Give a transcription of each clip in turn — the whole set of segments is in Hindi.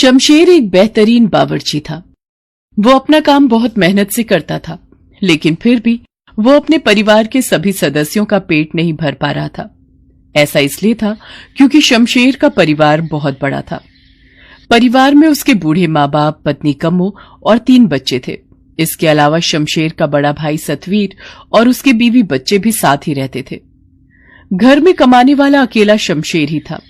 शमशेर एक बेहतरीन बावर्ची था। वो अपना काम बहुत मेहनत से करता था, लेकिन फिर भी वो अपने परिवार के सभी सदस्यों का पेट नहीं भर पा रहा था। ऐसा इसलिए था क्योंकि शमशेर का परिवार बहुत बड़ा था। परिवार में उसके बूढ़े माँ बाप, पत्नी कम्मो और 3 बच्चे थे। इसके अलावा शमशेर का बड़ा भाई सतवीर और उसके बीवी बच्चे भी साथ ही रहते थे। घर में कमाने वाला अकेला शमशेर ही था,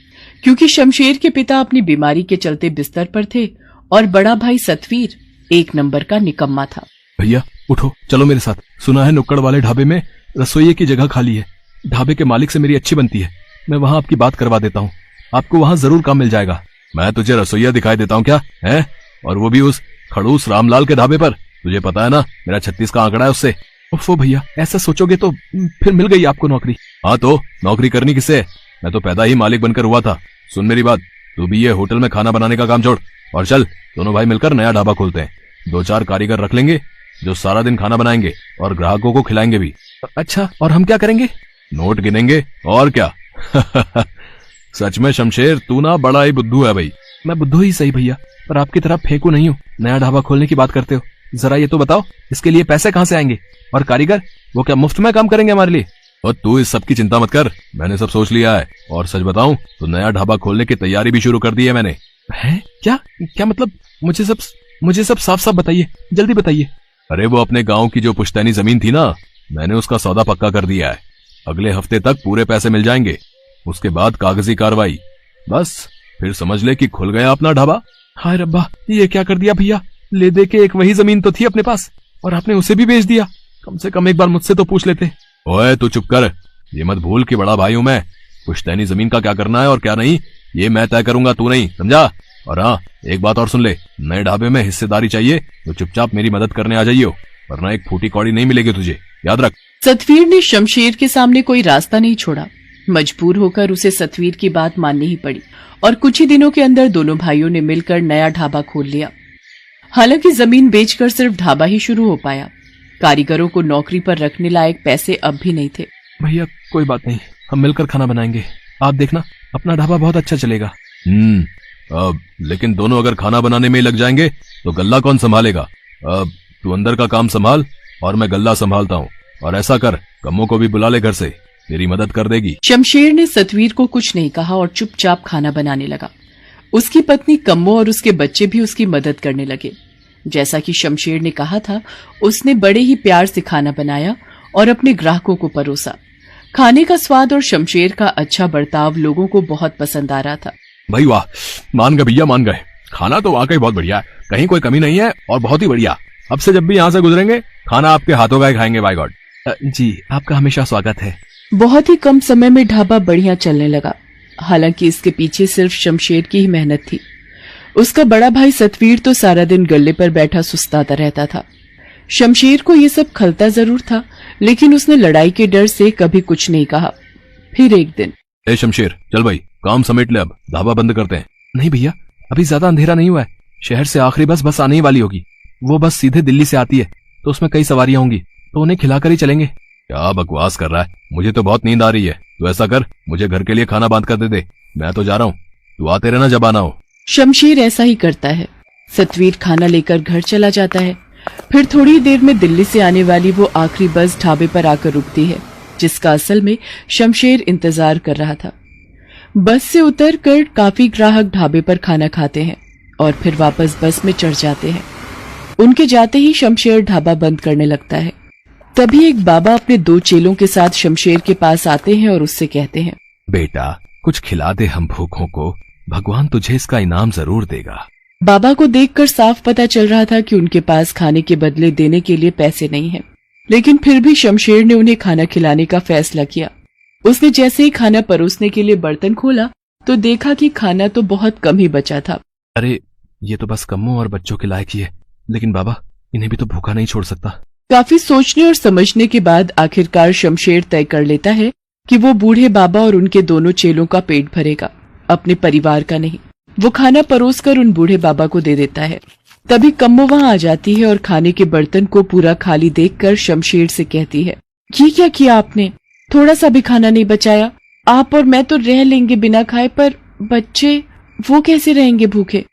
क्योंकि शमशेर के पिता अपनी बीमारी के चलते बिस्तर पर थे और बड़ा भाई सतवीर 1 नंबर का निकम्मा था। भैया उठो, चलो मेरे साथ। सुना है नुक्कड़ वाले ढाबे में रसोइये की जगह खाली है। ढाबे के मालिक से मेरी अच्छी बनती है, मैं वहां आपकी बात करवा देता हूँ। आपको वहां जरूर काम मिल जाएगा। मैं तुझे रसोइया दिखाई देता हूँ क्या है? और वो भी उस खड़ूस रामलाल के ढाबे पर। तुझे पता है ना मेरा 36 का आंकड़ा है उससे। उफ़ो भैया, ऐसा सोचोगे तो फिर मिल गई आपको नौकरी। हाँ तो नौकरी करनी किससे है? मैं तो पैदा ही मालिक बनकर हुआ था। सुन मेरी बात, तू भी ये होटल में खाना बनाने का काम छोड़ और चल, दोनों भाई मिलकर नया ढाबा खोलते हैं। 2-4 कारीगर रख लेंगे जो सारा दिन खाना बनाएंगे और ग्राहकों को खिलाएंगे भी। अच्छा, और हम क्या करेंगे? नोट गिनेंगे और क्या। सच में शमशेर, तू ना बड़ा ही बुद्धू है भाई। मैं बुद्धू ही सही भैया, पर आपकी तरह फेंकू नहीं हूँ। नया ढाबा खोलने की बात करते हो, जरा ये तो बताओ इसके लिए पैसे कहाँ से आएंगे? और कारीगर, वो क्या मुफ्त में काम करेंगे हमारे लिए? और तू इस सब की चिंता मत कर, मैंने सब सोच लिया है। और सच बताऊं तो नया ढाबा खोलने की तैयारी भी शुरू कर दी है मैंने। है क्या? क्या मतलब? मुझे सब साफ साफ बताइए, जल्दी बताइए। अरे वो अपने गांव की जो पुश्तैनी जमीन थी ना, मैंने उसका सौदा पक्का कर दिया है। अगले हफ्ते तक पूरे पैसे मिल जाएंगे। उसके बाद कागजी कार्रवाई, बस फिर समझ ले कि खुल गया अपना ढाबा। हाय रब्बा, ये क्या कर दिया भैया? ले दे के एक वही जमीन तो थी अपने पास और आपने उसे भी बेच दिया। कम से कम एक बार मुझसे तो पूछ लेते। ओए तू चुप कर, ये मत भूल कि बड़ा भाई हूं मैं। पुश्तैनी जमीन का क्या करना है और क्या नहीं, ये मैं तय करूंगा, तू नहीं, समझा? और हाँ, एक बात और सुन ले, नए ढाबे में हिस्सेदारी चाहिए तो चुपचाप मेरी मदद करने आ जाइयो, वरना एक फूटी कौड़ी नहीं मिलेगी तुझे, याद रख। सतवीर ने शमशेर के सामने कोई रास्ता नहीं छोड़ा। मजबूर होकर उसे सतवीर की बात माननी ही पड़ी और कुछ ही दिनों के अंदर दोनों भाइयों ने मिलकर नया ढाबा खोल लिया। हालांकि जमीन बेचकर सिर्फ ढाबा ही शुरू हो पाया। कारीगरों को नौकरी पर रखने लायक पैसे अब भी नहीं थे। भैया कोई बात नहीं, हम मिलकर खाना बनाएंगे, आप देखना अपना ढाबा बहुत अच्छा चलेगा। लेकिन दोनों अगर खाना बनाने में लग जाएंगे तो गल्ला कौन संभालेगा? तू अंदर का काम संभाल और मैं गल्ला संभालता हूँ। और ऐसा कर, कम्मो को भी बुला ले घर से, तेरी मदद कर देगी। शमशेर ने सतवीर को कुछ नहीं कहा और चुपचाप खाना बनाने लगा। उसकी पत्नी कम्मो और उसके बच्चे भी उसकी मदद करने लगे। जैसा कि शमशेर ने कहा था, उसने बड़े ही प्यार से खाना बनाया और अपने ग्राहकों को परोसा। खाने का स्वाद और शमशेर का अच्छा बर्ताव लोगों को बहुत पसंद आ रहा था। भाई वाह, मान गए भैया, मान गए। खाना तो वाकई बहुत बढ़िया है, कहीं कोई कमी नहीं है और बहुत ही बढ़िया। अब से जब भी यहाँ से गुजरेंगे खाना आपके हाथों का ही खाएंगे। Bye God. जी, आपका हमेशा स्वागत है। बहुत ही कम समय में ढाबा बढ़िया चलने लगा। हालांकि इसके पीछे सिर्फ शमशेर की ही मेहनत थी। उसका बड़ा भाई सतवीर तो सारा दिन गल्ले पर बैठा सुस्ताता रहता था। शमशेर को ये सब खलता जरूर था, लेकिन उसने लड़ाई के डर से कभी कुछ नहीं कहा। फिर एक दिन, ए शमशेर, चल भाई काम समेट ले, अब ढाबा बंद करते हैं। नहीं भैया, अभी ज्यादा अंधेरा नहीं हुआ है। शहर से आखिरी बस आने ही वाली होगी। वो बस सीधे दिल्ली से आती है, तो उसमें कई सवारियां होंगी, तो उन्हें खिलाकर ही चलेंगे। क्या बकवास कर रहा है, मुझे तो बहुत नींद आ रही है। तो ऐसा कर, मुझे घर के लिए खाना बांध कर दे, मैं तो जा रहा हूँ, तू आते रहना जब आना हो। शमशेर ऐसा ही करता है। सतवीर खाना लेकर घर चला जाता है। फिर थोड़ी देर में दिल्ली से आने वाली वो आखिरी बस ढाबे पर आकर रुकती है, जिसका असल में शमशेर इंतजार कर रहा था। बस से उतरकर काफी ग्राहक ढाबे पर खाना खाते हैं और फिर वापस बस में चढ़ जाते हैं। उनके जाते ही शमशेर ढाबा बंद करने लगता है। तभी एक बाबा अपने 2 चेलों के साथ शमशेर के पास आते हैं और उससे कहते हैं, बेटा कुछ खिला दे हम भूखों को, भगवान तुझे इसका इनाम जरूर देगा। बाबा को देखकर साफ पता चल रहा था कि उनके पास खाने के बदले देने के लिए पैसे नहीं हैं। लेकिन फिर भी शमशेर ने उन्हें खाना खिलाने का फैसला किया। उसने जैसे ही खाना परोसने के लिए बर्तन खोला तो देखा कि खाना तो बहुत कम ही बचा था। अरे ये तो बस कम्मो और बच्चों के लायक ही है, लेकिन बाबा इन्हें भी तो भूखा नहीं छोड़ सकता। काफी सोचने और समझने के बाद आखिरकार शमशेर तय कर लेता है कि वो बूढ़े बाबा और उनके दोनों चेलों का पेट भरेगा, अपने परिवार का नहीं। वो खाना परोसकर उन बूढ़े बाबा को दे देता है। तभी कम्मो वहां आ जाती है और खाने के बर्तन को पूरा खाली देखकर शमशेर से कहती है, ये क्या किया आपने? थोड़ा सा भी खाना नहीं बचाया। आप और मैं तो रह लेंगे बिना खाए, पर बच्चे वो कैसे रहेंगे भूखे?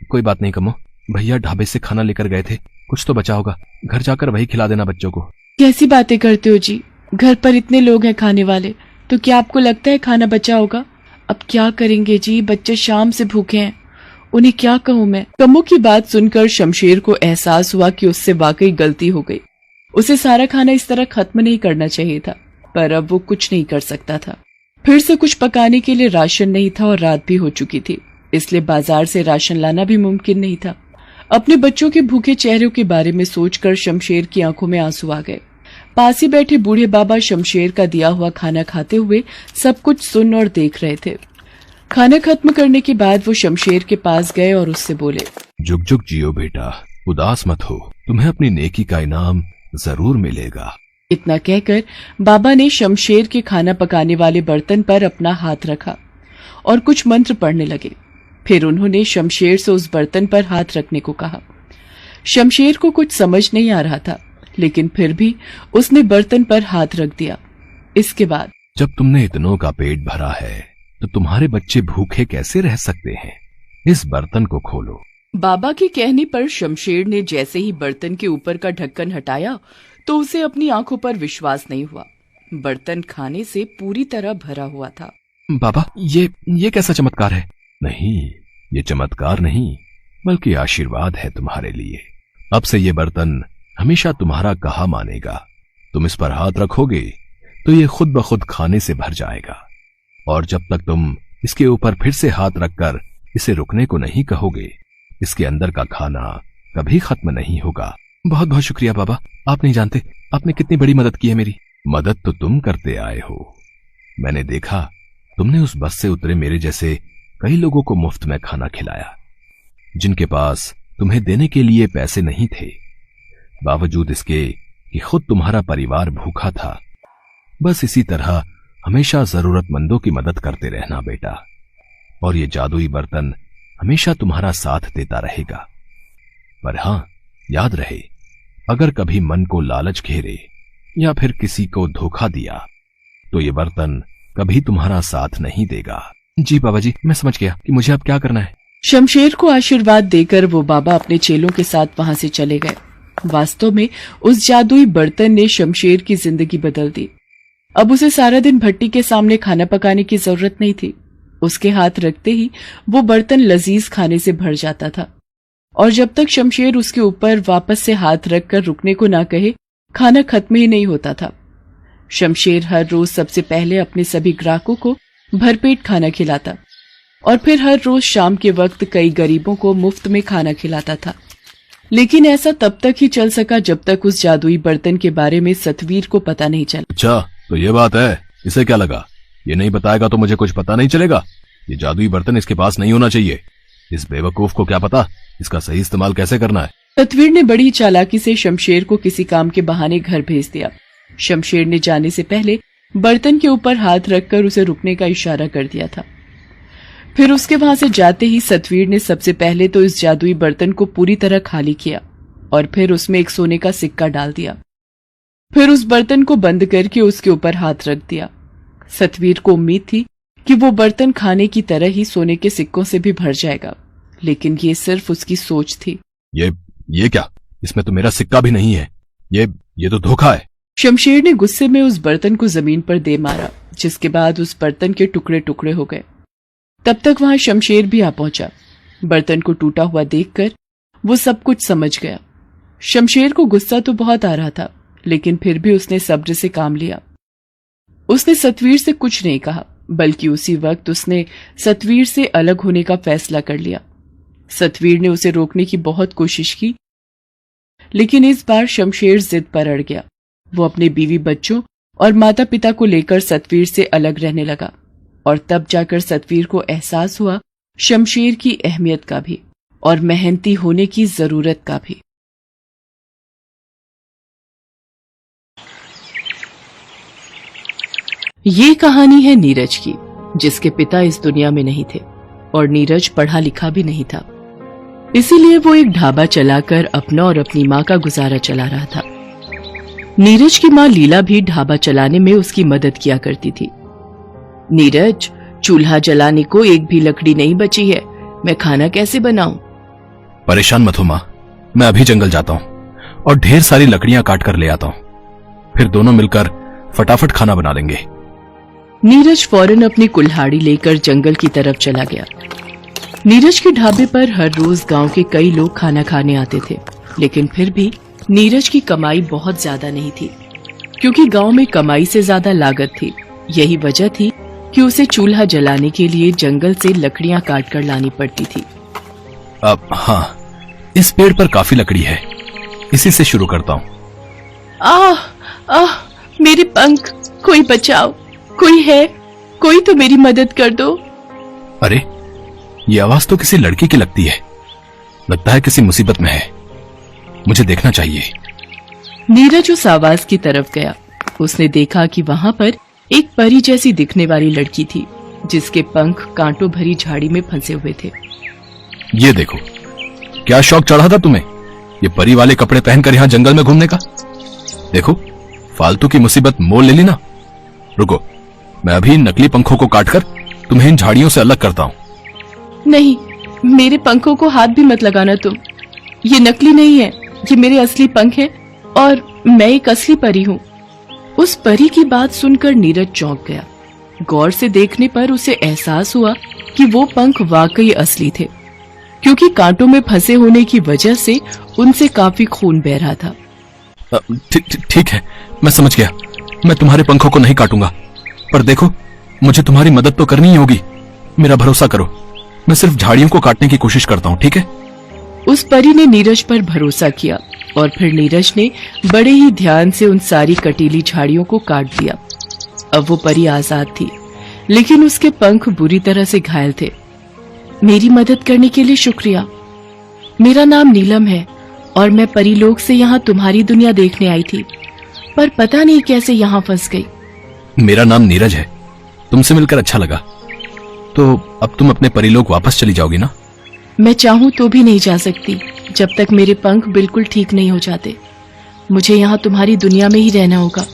कोई बात नहीं कमो, भैया ढाबे से खाना लेकर गए थे, कुछ तो बचा होगा, घर जाकर वही खिला देना बच्चों को। कैसी बातें करते हो जी, घर पर इतने लोग हैं खाने वाले, तो क्या आपको लगता है खाना बचा होगा? अब क्या करेंगे जी, बच्चे शाम से भूखे हैं, उन्हें क्या कहूं मैं। कमो की बात सुनकर शमशेर को एहसास हुआ कि उससे वाकई गलती हो गई। उसे सारा खाना इस तरह खत्म नहीं करना चाहिए था, पर अब वो कुछ नहीं कर सकता था। फिर से कुछ पकाने के लिए राशन नहीं था और रात भी हो चुकी थी, इसलिए बाजार से राशन लाना भी मुमकिन नहीं था। अपने बच्चों के भूखे चेहरों के बारे में सोचकर शमशेर की आंखों में आंसू आ गए। पास ही बैठे बूढ़े बाबा शमशेर का दिया हुआ खाना खाते हुए सब कुछ सुन और देख रहे थे। खाना खत्म करने के बाद वो शमशेर के पास गए और उससे बोले, जुग जुग जियो बेटा, उदास मत हो, तुम्हें अपनी नेकी का इनाम जरूर मिलेगा। इतना कहकर बाबा ने शमशेर के खाना पकाने वाले बर्तन पर अपना हाथ रखा और कुछ मंत्र पढ़ने लगे। फिर उन्होंने शमशेर से उस बर्तन पर हाथ रखने को कहा। शमशेर को कुछ समझ नहीं आ रहा था, लेकिन फिर भी उसने बर्तन पर हाथ रख दिया। इसके बाद, जब तुमने इतनों का पेट भरा है तो तुम्हारे बच्चे भूखे कैसे रह सकते हैं, इस बर्तन को खोलो। बाबा के कहने पर शमशेर ने जैसे ही बर्तन के ऊपर का ढक्कन हटाया तो उसे अपनी आंखों पर विश्वास नहीं हुआ। बर्तन खाने से पूरी तरह भरा हुआ था। बाबा, ये कैसा चमत्कार है? नहीं, ये चमत्कार नहीं, बल्कि आशीर्वाद है तुम्हारे लिए। अब से ये बर्तन हमेशा तुम्हारा कहा मानेगा। तुम इस पर हाथ रखोगे तो ये खुद ब खुद खाने से भर जाएगा, और जब तक तुम इसके ऊपर फिर से हाथ रखकर इसे रुकने को नहीं कहोगे, इसके अंदर का खाना कभी खत्म नहीं होगा। बहुत बहुत शुक्रिया बाबा, आप नहीं जानते आपने कितनी बड़ी मदद की है मेरी। मदद तो तुम करते आए हो, मैंने देखा तुमने उस बस से उतरे मेरे जैसे कई लोगों को मुफ्त में खाना खिलाया, जिनके पास तुम्हें देने के लिए पैसे नहीं थे, बावजूद इसके कि खुद तुम्हारा परिवार भूखा था। बस इसी तरह हमेशा जरूरतमंदों की मदद करते रहना बेटा, और ये जादुई बर्तन हमेशा तुम्हारा साथ देता रहेगा। पर हां, याद रहे, अगर कभी मन को लालच घेरे या फिर किसी को धोखा दिया तो ये बर्तन कभी तुम्हारा साथ नहीं देगा। जी बाबा जी, मैं समझ गया कि मुझे अब क्या करना है। शमशेर को आशीर्वाद देकर वो बाबा अपने चेलों के साथ वहां से चले गए। वास्तव में उस जादुई बर्तन ने शमशेर की जिंदगी बदल दी। अब उसे सारा दिन भट्टी के सामने खाना पकाने की जरूरत नहीं थी। उसके हाथ रखते ही वो बर्तन लजीज खाने से भर जाता था, और जब तक शमशेर उसके ऊपर वापस से हाथ रखकर रुकने को ना कहे, खाना खत्म ही नहीं होता था। शमशेर हर रोज सबसे पहले अपने सभी ग्राहकों को भरपेट खाना खिलाता और फिर हर रोज शाम के वक्त कई गरीबों को मुफ्त में खाना खिलाता था। लेकिन ऐसा तब तक ही चल सका जब तक उस जादुई बर्तन के बारे में सतवीर को पता नहीं चला। अच्छा, तो ये बात है, इसे क्या लगा? ये नहीं बताएगा तो मुझे कुछ पता नहीं चलेगा। ये जादुई बर्तन इसके पास नहीं होना चाहिए। इस बेवकूफ को क्या पता इसका सही इस्तेमाल कैसे करना है। सतवीर ने बड़ी चालाकी से शमशेर को किसी काम के बहाने घर भेज दिया। शमशेर ने जाने से पहले बर्तन के ऊपर हाथ रखकर उसे रुकने का इशारा कर दिया था। फिर उसके वहां से जाते ही सतवीर ने सबसे पहले तो इस जादुई बर्तन को पूरी तरह खाली किया और फिर उसमें एक सोने का सिक्का डाल दिया। फिर उस बर्तन को बंद करके उसके ऊपर हाथ रख दिया। सतवीर को उम्मीद थी कि वो बर्तन खाने की तरह ही सोने के सिक्कों से भी भर जाएगा, लेकिन ये सिर्फ उसकी सोच थी। ये क्या? इसमें तो मेरा सिक्का भी नहीं है। ये तो धोखा है। शमशेर ने गुस्से में उस बर्तन को जमीन पर दे मारा, जिसके बाद उस बर्तन के टुकड़े टुकड़े हो गए। तब तक वहां शमशेर भी आ पहुंचा। बर्तन को टूटा हुआ देखकर वो सब कुछ समझ गया। शमशेर को गुस्सा तो बहुत आ रहा था, लेकिन फिर भी उसने सब्र से काम लिया। उसने सतवीर से कुछ नहीं कहा, बल्कि उसी वक्त उसने सतवीर से अलग होने का फैसला कर लिया। सतवीर ने उसे रोकने की बहुत कोशिश की, लेकिन इस बार शमशेर जिद पर अड़ गया। वो अपने बीवी बच्चों और माता पिता को लेकर सतवीर से अलग रहने लगा, और तब जाकर सतवीर को एहसास हुआ शमशेर की अहमियत का भी और मेहनती होने की जरूरत का भी। ये कहानी है नीरज की, जिसके पिता इस दुनिया में नहीं थे और नीरज पढ़ा लिखा भी नहीं था। इसीलिए वो एक ढाबा चलाकर अपना और अपनी माँ का गुजारा चला रहा था। नीरज की माँ लीला भी ढाबा चलाने में उसकी मदद किया करती थी। नीरज, चूल्हा जलाने को एक भी लकड़ी नहीं बची है, मैं खाना कैसे बनाऊं? परेशान मत हो माँ, मैं अभी जंगल जाता हूँ और ढेर सारी लकड़ियां काट कर ले आता हूँ। फिर दोनों मिलकर फटाफट खाना बना लेंगे। नीरज फौरन अपनी कुल्हाड़ी लेकर जंगल की तरफ चला गया। नीरज के ढाबे पर हर रोज गांव के कई लोग खाना खाने आते थे, लेकिन फिर भी नीरज की कमाई बहुत ज्यादा नहीं थी, क्योंकि गांव में कमाई से ज्यादा लागत थी। यही वजह थी कि उसे चूल्हा जलाने के लिए जंगल से लकड़ियां काट कर लानी पड़ती थी। अब हाँ, इस पेड़ पर काफी लकड़ी है, इसी से शुरू करता हूँ। आह आह, मेरे पंख, कोई बचाओ, कोई है, कोई तो मेरी मदद कर दो। अरे, ये आवाज तो किसी लड़की की लगती है। लगता है किसी मुसीबत में है, मुझे देखना चाहिए। नीरज उस आवाज की तरफ गया। उसने देखा कि वहां पर एक परी जैसी दिखने वाली लड़की थी, जिसके पंख कांटों भरी झाड़ी में फंसे हुए थे। ये देखो, क्या शौक चढ़ा था तुम्हें ये परी वाले कपड़े पहनकर यहाँ जंगल में घूमने का? देखो, फालतू की मुसीबत मोल ले ली ना। रुको, मैं अभी इन नकली पंखों को काटकर तुम्हें इन झाड़ियों से अलग करता हूँ। नहीं, मेरे पंखों को हाथ भी मत लगाना तुम। ये नकली नहीं है, ये मेरे असली पंख हैं और मैं एक असली परी हूँ। उस परी की बात सुनकर नीरज चौंक गया। गौर से देखने पर उसे एहसास हुआ कि वो पंख वाकई असली थे, क्योंकि कांटों में फंसे होने की वजह से उनसे काफी खून बह रहा था। ठीक है, मैं समझ गया। मैं तुम्हारे पंखों को नहीं काटूंगा, पर देखो, मुझे तुम्हारी मदद तो करनी ही होगी। मेरा भरोसा करो, मैं सिर्फ झाड़ियों को काटने की कोशिश करता हूँ, ठीक है? उस परी ने नीरज पर भरोसा किया और फिर नीरज ने बड़े ही ध्यान से उन सारी कटीली झाड़ियों को काट दिया। अब वो परी आजाद थी, लेकिन उसके पंख बुरी तरह से घायल थे। मेरी मदद करने के लिए शुक्रिया। मेरा नाम नीलम है और मैं परीलोक से यहाँ तुम्हारी दुनिया देखने आई थी, पर पता नहीं कैसे यहाँ फंस गई। मेरा नाम नीरज है, तुमसे मिलकर अच्छा लगा। तो अब तुम अपने परीलोक वापस चली जाओगी ना? मैं चाहूँ तो भी नहीं जा सकती, जब तक मेरे पंख बिल्कुल ठीक नहीं हो जाते। मुझे यहाँ तुम्हारी दुनिया में ही रहना होगा।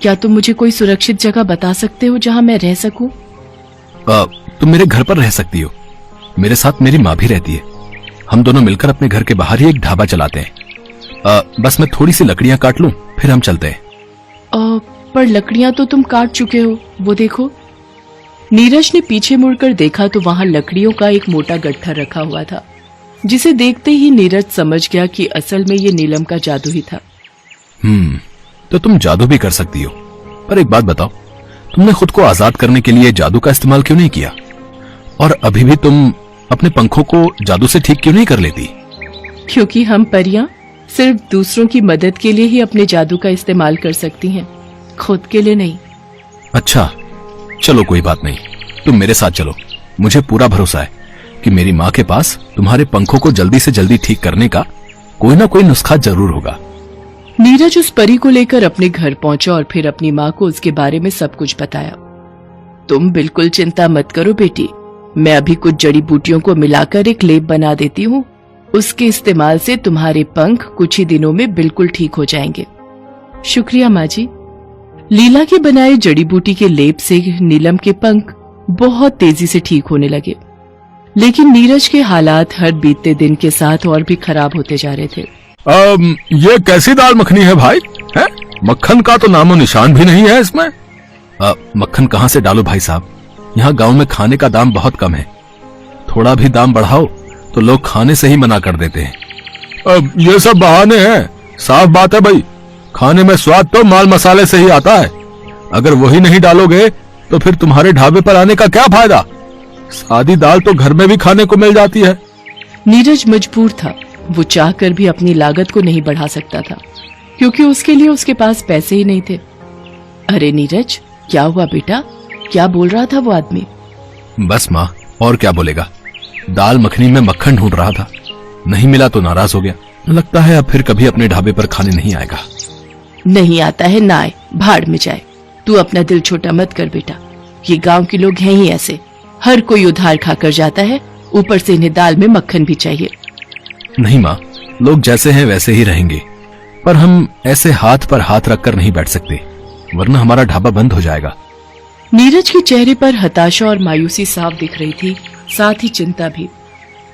क्या तुम मुझे कोई सुरक्षित जगह बता सकते हो जहाँ मैं रह सकूं? तुम मेरे घर पर रह सकती हो। मेरे साथ मेरी माँ भी रहती है। हम दोनों मिलकर अपने घर के बाहर ही एक ढाबा चलाते हैं। बस मैं थोड़ी सी लकड़ियां काट लूं, फिर हम चलते हैं। पर लकड़ियां तो तुम काट चुके हो, वो देखो। नीरज ने पीछे मुड़कर देखा तो वहां लकड़ियों का एक मोटा गट्ठा रखा हुआ था, जिसे देखते ही नीरज समझ गया कि असल में ये नीलम का जादू ही था। तो तुम जादू भी कर सकती हो, पर एक बात बताओ, तुमने खुद को आजाद करने के लिए जादू का इस्तेमाल क्यों नहीं किया? और अभी भी तुम अपने पंखों को जादू से ठीक क्यों नहीं कर लेती? क्योंकि हम परियां सिर्फ दूसरों की मदद के लिए ही अपने जादू का इस्तेमाल कर सकती हैं, खुद के लिए नहीं। अच्छा, चलो कोई बात नहीं, तुम मेरे साथ चलो। मुझे पूरा भरोसा है कि मेरी माँ के पास तुम्हारे पंखों को जल्दी से जल्दी ठीक करने का कोई ना कोई नुस्खा जरूर होगा। नीरज उस परी को लेकर अपने घर पहुंचा और फिर अपनी माँ को उसके बारे में सब कुछ बताया। तुम बिल्कुल चिंता मत करो बेटी, मैं अभी कुछ जड़ी बूटियों को मिलाकर एक लेप बना देती हूँ। उसके इस्तेमाल से तुम्हारे पंख कुछ ही दिनों में बिल्कुल ठीक हो जाएंगे। शुक्रिया माँ जी। लीला के बनाए जड़ी बूटी के लेप से नीलम के पंख बहुत तेजी से ठीक होने लगे, लेकिन नीरज के हालात हर बीतते दिन के साथ और भी खराब होते जा रहे थे। ये कैसी दाल मखनी है भाई? है? मक्खन का तो नामो निशान भी नहीं है इसमें। मक्खन कहाँ से डालो भाई साहब, यहाँ गांव में खाने का दाम बहुत कम है। थोड़ा भी दाम बढ़ाओ तो लोग खाने से ही मना कर देते हैं। ये सब बहाने हैं, साफ बात है भाई, खाने में स्वाद तो माल मसाले से ही आता है। अगर वही नहीं डालोगे तो फिर तुम्हारे ढाबे पर आने का क्या फायदा? सादी दाल तो घर में भी खाने को मिल जाती है। नीरज मजबूर था, वो चाहकर भी अपनी लागत को नहीं बढ़ा सकता था, क्योंकि उसके लिए उसके पास पैसे ही नहीं थे। अरे नीरज, क्या हुआ बेटा? क्या बोल रहा था वो आदमी? बस माँ, और क्या बोलेगा। दाल मखनी में मक्खन ढूंढ रहा था, नहीं मिला तो नाराज हो गया। लगता है अब फिर कभी अपने ढाबे पर खाने नहीं आएगा। नहीं आता है ना आए, भाड़ में जाए। तू अपना दिल छोटा मत कर बेटा, ये गांव के लोग हैं ही ऐसे, हर कोई उधार खाकर जाता है, ऊपर से इन्हें दाल में मक्खन भी चाहिए। नहीं माँ, लोग जैसे हैं वैसे ही रहेंगे, पर हम ऐसे हाथ पर हाथ रखकर नहीं बैठ सकते, वरना हमारा ढाबा बंद हो जाएगा। नीरज के चेहरे पर हताशा और मायूसी साफ दिख रही थी, साथ ही चिंता भी।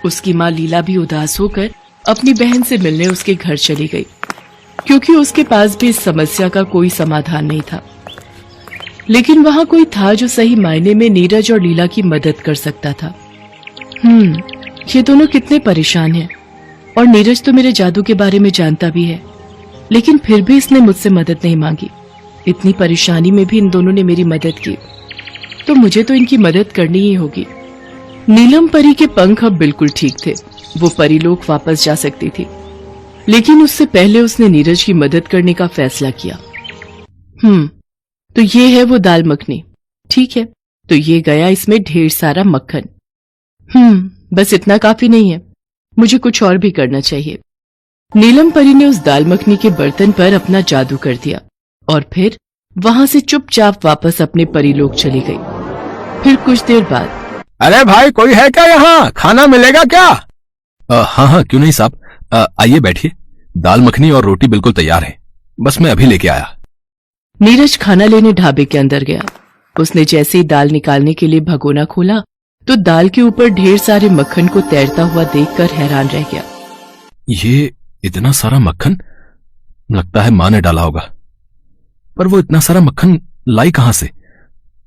उसकी माँ लीला भी उदास होकर अपनी बहन से मिलने उसके घर चली गई, क्योंकि उसके पास भी इस समस्या का कोई समाधान नहीं था। लेकिन वहां कोई था जो सही मायने में नीरज और लीला की मदद कर सकता था। ये दोनों कितने परेशान हैं, और नीरज तो मेरे जादू के बारे में जानता भी है, लेकिन फिर भी इसने मुझसे मदद नहीं मांगी। इतनी परेशानी में भी इन दोनों ने मेरी मदद की, तो मुझे तो इनकी मदद करनी ही होगी। नीलम परी के पंख अब बिल्कुल ठीक थे, वो परीलोक वापस जा सकती थी, लेकिन उससे पहले उसने नीरज की मदद करने का फैसला किया। तो ये है वो दाल मखनी, ठीक है, तो ये गया इसमें ढेर सारा मक्खन। बस इतना काफी नहीं है, मुझे कुछ और भी करना चाहिए। नीलम परी ने उस दाल मखनी के बर्तन पर अपना जादू कर दिया और फिर वहां से चुपचाप वापस अपने परीलोक चली गई। फिर कुछ देर बाद, अरे भाई, कोई है क्या यहाँ? खाना मिलेगा क्या? हाँ, क्यों नहीं साहब, आइए बैठिए। दाल मखनी और रोटी बिल्कुल तैयार है, बस मैं अभी लेके आया। नीरज खाना लेने ढाबे के अंदर गया। उसने जैसे ही दाल निकालने के लिए भगोना खोला तो दाल के ऊपर ढेर सारे मक्खन को तैरता हुआ देखकर हैरान रह गया। ये इतना सारा मक्खन, लगता है माँ ने डाला होगा, पर वो इतना सारा मक्खन लाई कहां से?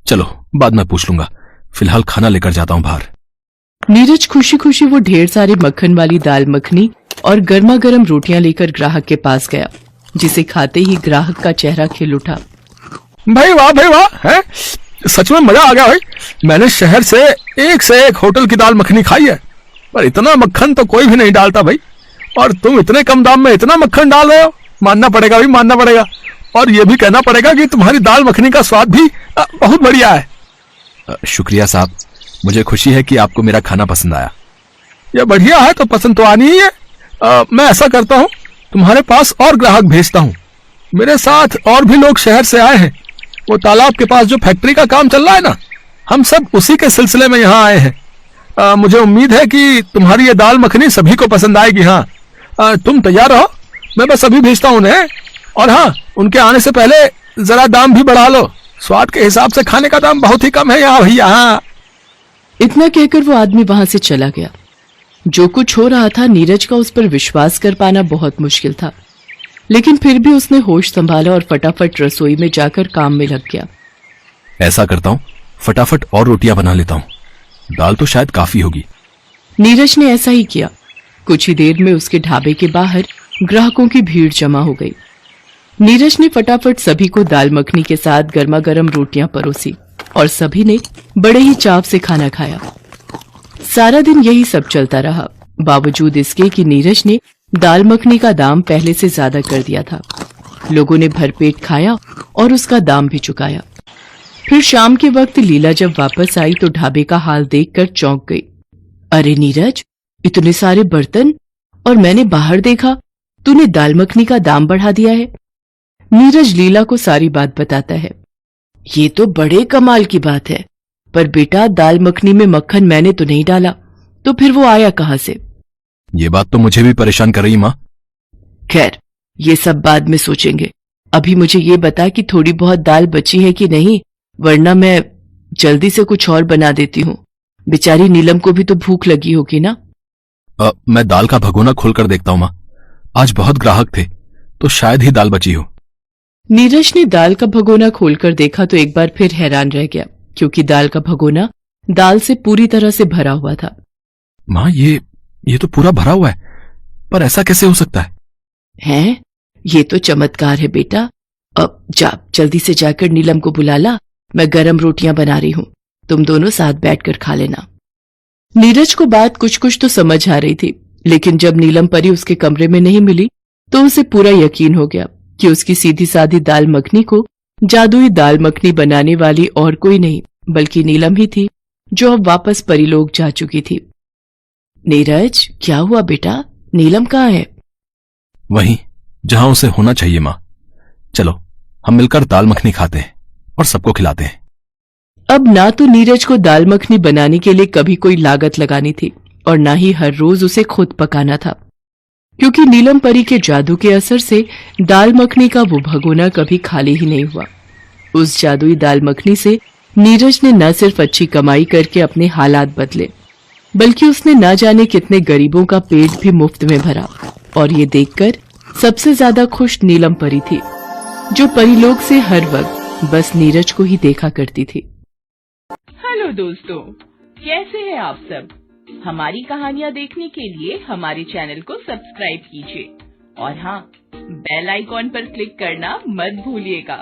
चलो बाद में पूछ लूंगा, फिलहाल खाना लेकर जाता हूं बाहर। नीरज खुशी खुशी वो ढेर सारी मक्खन वाली दाल मखनी और गर्मा गर्म रोटियां लेकर ग्राहक के पास गया, जिसे खाते ही ग्राहक का चेहरा खिल उठा। भाई वाह, है सच में मजा आ गया भाई। मैंने शहर से एक होटल की दाल मखनी खाई है, पर इतना मक्खन तो कोई भी नहीं डालता भाई, और तुम इतने कम दाम में इतना मक्खन डाल रहे हो, मानना पड़ेगा भाई, मानना पड़ेगा। और ये भी कहना पड़ेगा कि तुम्हारी दाल मखनी का स्वाद भी बहुत बढ़िया है। शुक्रिया साहब, मुझे खुशी है कि आपको मेरा खाना पसंद आया। ये बढ़िया है तो पसंद तो आनी ही है। मैं ऐसा करता हूँ, तुम्हारे पास और ग्राहक भेजता हूँ। मेरे साथ और भी लोग शहर से आए हैं, वो तालाब के पास जो फैक्ट्री का काम चल रहा है ना, हम सब उसी के सिलसिले में यहाँ आए हैं। मुझे उम्मीद है कि तुम्हारी ये दाल मखनी सभी को पसंद आएगी। हाँ, तुम तैयार रहो, मैं बस अभी भेजता हूँ उन्हें। और हाँ, उनके आने से पहले जरा दाम भी बढ़ा लो, स्वाद के हिसाब से खाने का दाम बहुत ही कम है यहाँ भैया। हाँ। इतना कहकर वो आदमी वहां से चला गया। जो कुछ हो रहा था, नीरज का उस पर विश्वास कर पाना बहुत मुश्किल था, लेकिन फिर भी उसने होश संभाला और फटाफट रसोई में जाकर काम में लग गया। ऐसा करता हूँ, फटाफट और रोटियां बना लेता हूँ, दाल तो शायद काफी होगी। नीरज ने ऐसा ही किया। कुछ ही देर में उसके ढाबे के बाहर ग्राहकों की भीड़ जमा हो गई। नीरज ने फटाफट सभी को दाल मखनी के साथ गर्मा गर्म रोटियां परोसी और सभी ने बड़े ही चाव से खाना खाया। सारा दिन यही सब चलता रहा, बावजूद इसके कि नीरज ने दाल मखनी का दाम पहले से ज्यादा कर दिया था। लोगों ने भरपेट खाया और उसका दाम भी चुकाया। फिर शाम के वक्त लीला जब वापस आई तो ढाबे का हाल देखकर चौंक गई। अरे नीरज, इतने सारे बर्तन, और मैंने बाहर देखा तूने दाल मखनी का दाम बढ़ा दिया है। नीरज लीला को सारी बात बताता है। ये तो बड़े कमाल की बात है, पर बेटा दाल मखनी में मक्खन मैंने तो नहीं डाला, तो फिर वो आया कहां से? ये बात तो मुझे भी परेशान कर रही माँ। खैर, ये सब बाद में सोचेंगे। अभी मुझे ये बता कि थोड़ी बहुत दाल बची है कि नहीं, वरना मैं जल्दी से कुछ और बना देती हूँ। बेचारी नीलम को भी तो भूख लगी होगी ना। मैं दाल का भगोना खोल कर देखता हूँ माँ, आज बहुत ग्राहक थे तो शायद ही दाल बची हो। नीरज ने दाल का भगोना खोलकर देखा तो एक बार फिर हैरान रह गया, क्योंकि दाल का भगोना दाल से पूरी तरह से भरा हुआ था। माँ, ये तो पूरा भरा हुआ है, पर ऐसा कैसे हो सकता है? हैं? ये तो चमत्कार है बेटा। अब जा, जल्दी से जाकर नीलम को बुला ला, मैं गरम रोटियां बना रही हूँ, तुम दोनों साथ बैठकर खा लेना। नीरज को बात कुछ कुछ तो समझ आ रही थी, लेकिन जब नीलम परी उसके कमरे में नहीं मिली तो उसे पूरा यकीन हो गया कि उसकी सीधी सादी दाल मखनी को जादुई दाल मखनी बनाने वाली और कोई नहीं बल्कि नीलम ही थी, जो अब वापस परीलोक जा चुकी थी। नीरज, क्या हुआ बेटा? नीलम कहाँ है? वहीं जहां उसे होना चाहिए माँ। चलो हम मिलकर दाल मखनी खाते हैं और सबको खिलाते हैं। अब ना तो नीरज को दाल मखनी बनाने के लिए कभी कोई लागत लगानी थी और ना ही हर रोज उसे खुद पकाना था, क्योंकि नीलम परी के जादू के असर से दाल मखनी का वो भगोना कभी खाली ही नहीं हुआ। उस जादुई दाल मखनी से नीरज ने न सिर्फ अच्छी कमाई करके अपने हालात बदले, बल्कि उसने ना जाने कितने गरीबों का पेट भी मुफ्त में भरा। और ये देखकर सबसे ज्यादा खुश नीलम परी थी, जो परीलोक से हर वक्त बस नीरज को ही देखा करती थी। हेलो दोस्तों, कैसे हैं आप सब? हमारी कहानियाँ देखने के लिए हमारे चैनल को सब्सक्राइब कीजिए और हाँ, बेल आइकॉन पर क्लिक करना मत भूलिएगा।